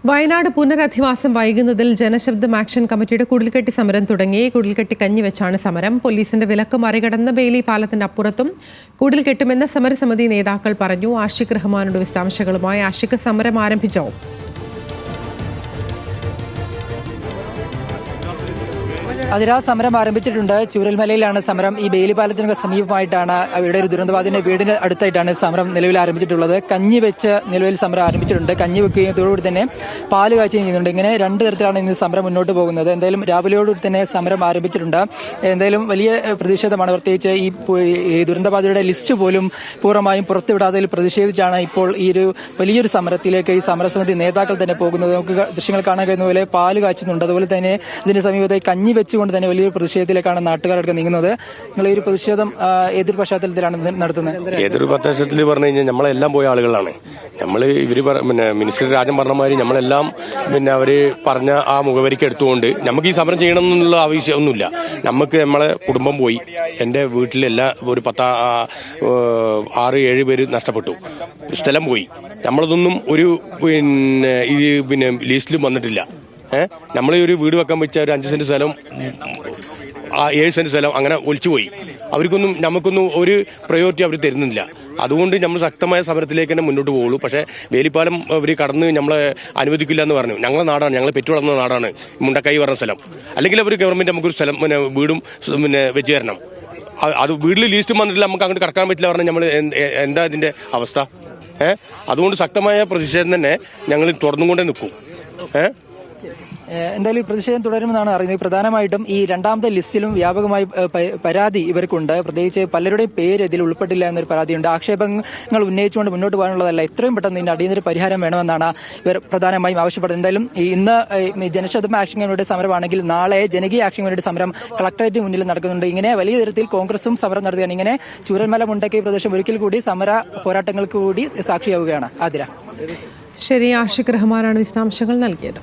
വയനാട് പുനരധിവാസം വൈകുന്നതിൽ ജനശബ്ദം ആക്ഷൻ കമ്മിറ്റിയുടെ കുടിൽക്കെട്ടി സമരം തുടങ്ങി. കുടിൽക്കെട്ടി കഞ്ഞിവെച്ചാണ് സമരം. പോലീസിന്റെ വിലക്ക് മറികടന്ന് ബെയിലി പാലത്തിന്റെ അപ്പുറത്തും കുടിൽക്കെട്ടുമെന്ന് സമരസമിതി നേതാക്കൾ പറഞ്ഞു. ആഷിഖ് റഹ്മാനോട് വിശദാംശങ്ങളുമായി. ആഷിഖ്, സമരം ആരംഭിച്ചോ? അതിരാ സമരം ആരംഭിച്ചിട്ടുണ്ട്. ചൂരൽമലയിലാണ് സമരം. ഈ ബെയിലി പാലത്തിന് സമീപമായിട്ടാണ് ഇവിടെ ഒരു ദുരന്തബാധിതന്റെ വീടിന് അടുത്തായിട്ടാണ് സമരം നിലവിൽ ആരംഭിച്ചിട്ടുള്ളത്. കഞ്ഞി വെച്ച് നിലവിൽ സമരം ആരംഭിച്ചിട്ടുണ്ട്. കഞ്ഞി വെക്കുന്നതോടുകൂടി തന്നെ പാല് കാച്ചുകയും ചെയ്യുന്നുണ്ട്. ഇങ്ങനെ രണ്ട് തരത്തിലാണ് ഇന്ന് സമരം മുന്നോട്ട് പോകുന്നത്. എന്തായാലും രാവിലെയോടുകൂടി തന്നെ സമരം ആരംഭിച്ചിട്ടുണ്ട്. എന്തായാലും വലിയ പ്രതിഷേധമാണ്. പ്രത്യേകിച്ച് ഈ ദുരന്തബാധിതരുടെ ലിസ്റ്റ് പോലും പൂർണ്ണമായും പുറത്തുവിടാത്തതിൽ പ്രതിഷേധിച്ചാണ് ഇപ്പോൾ ഈ ഒരു വലിയൊരു സമരത്തിലേക്ക് ഈ സമരസമിതി നേതാക്കൾ തന്നെ പോകുന്നത്. നമുക്ക് ദൃശ്യങ്ങൾ കാണാൻ കഴിയുന്ന പോലെ പാല് കാച്ചുന്നുണ്ട്. അതുപോലെ തന്നെ ഇതിന്റെ സമീപത്തായി കഞ്ഞി വെച്ചുകൊണ്ട് തന്നെ വലിയൊരു പ്രതിഷേധത്തിലേക്കാണ് നാട്ടുകാരൊക്കെ നീങ്ങുന്നത്. നിങ്ങൾ ഈ ഒരു പ്രതിഷേധം ഏതൊരു പശ്ചാത്തലത്തിലാണ് നടത്തുന്നത്? ഏതൊരു പശ്ചാത്തലത്തിൽ പറഞ്ഞു കഴിഞ്ഞാൽ നമ്മളെല്ലാം പോയ ആളുകളാണ്. ഇവര് മിനിസ്റ്റർ രാജൻ പറഞ്ഞ മാതിരി നമ്മളെല്ലാം അവര് പറഞ്ഞ ആ മുഖവരിക്ക് എടുത്തുകൊണ്ട് നമുക്ക് ഈ സമരം ചെയ്യണം എന്നുള്ള ആവശ്യമൊന്നുമില്ല. നമുക്ക് നമ്മളെ കുടുംബം പോയി. എൻ്റെ വീട്ടിലെല്ലാം ഒരു 6-7 പേര് നഷ്ടപ്പെട്ടു. സ്ഥലം പോയി. നമ്മളതൊന്നും ഒരു ലിസ്റ്റിലും വന്നിട്ടില്ല. നമ്മൾ ഒരു വീട് വെക്കാൻ വെച്ച ഒരു 5 സെന്റ് സ്ഥലം, 7 സെന്റ് സ്ഥലം അങ്ങനെ ഒലിച്ചുപോയി. അവർക്കൊന്നും നമുക്കൊന്നും ഒരു പ്രയോറിറ്റി അവർ തരുന്നില്ല. അതുകൊണ്ട് നമ്മൾ ശക്തമായ സമരത്തിലേക്ക് തന്നെ മുന്നോട്ട് പോകുള്ളൂ. പക്ഷേ വേലിപ്പാലം അവർ കടന്ന് നമ്മളെ അനുവദിക്കില്ല എന്ന് പറഞ്ഞു. ഞങ്ങളെ നാടാണ്, ഞങ്ങൾ പെറ്റു വളർന്ന നാടാണ് മുണ്ടക്കൈ പറഞ്ഞ സ്ഥലം. അല്ലെങ്കിൽ അവർ ഗവൺമെന്റ് നമുക്കൊരു സ്ഥലം വീടും വെച്ച് തരണം. അത് വീട്ടിൽ ലീസ്റ്റും വന്നിട്ടില്ല, നമുക്ക് അങ്ങോട്ട് കടക്കാൻ പറ്റില്ല പറഞ്ഞാൽ നമ്മൾ എന്താ ഇതിന്റെ അവസ്ഥ? അതുകൊണ്ട് ശക്തമായ പ്രതിഷേധം തന്നെ ഞങ്ങൾ തുറന്നുകൊണ്ടേ നിൽക്കും. എന്തായാലും ഈ പ്രതിഷേധം തുടരുമെന്നാണ് അറിയുന്നത്. പ്രധാനമായിട്ടും ഈ രണ്ടാമത്തെ ലിസ്റ്റിലും വ്യാപകമായി പരാതി ഇവർക്കുണ്ട്. പ്രത്യേകിച്ച് പലരുടെയും പേര് ഇതിൽ ഉൾപ്പെട്ടില്ല എന്നൊരു പരാതിയുണ്ട്. ആക്ഷേപങ്ങൾ ഉന്നയിച്ചുകൊണ്ട് മുന്നോട്ട് പോകാനുള്ളതല്ല, എത്രയും പെട്ടെന്ന് ഇതിന്റെ അടിയന്തര പരിഹാരം വേണമെന്നാണ് ഇവർ പ്രധാനമായും ആവശ്യപ്പെടുന്നത്. എന്തായാലും ഇന്ന് ജനശബ്ദം ആക്ഷൻ കമ്മിറ്റിയുടെ സമരമാണെങ്കിൽ നാളെ ജനകീയ ആക്ഷൻ കമ്മിറ്റിയുടെ സമരം കളക്ടറേറ്റ് മുന്നിൽ നടക്കുന്നുണ്ട്. ഇങ്ങനെ വലിയ തരത്തിൽ കോൺഗ്രസും സമരം നടത്തുകയാണ്. ഇങ്ങനെ ചൂരൽമല മുണ്ടക്കൈ പ്രദേശം ഒരിക്കൽ കൂടി സമര പോരാട്ടങ്ങൾക്ക് കൂടി സാക്ഷിയാവുകയാണ്. ആതിര. ശരി, ആഷിഖ് റഹ്മാനാണ് വിശദാംശങ്ങൾ നൽകിയത്.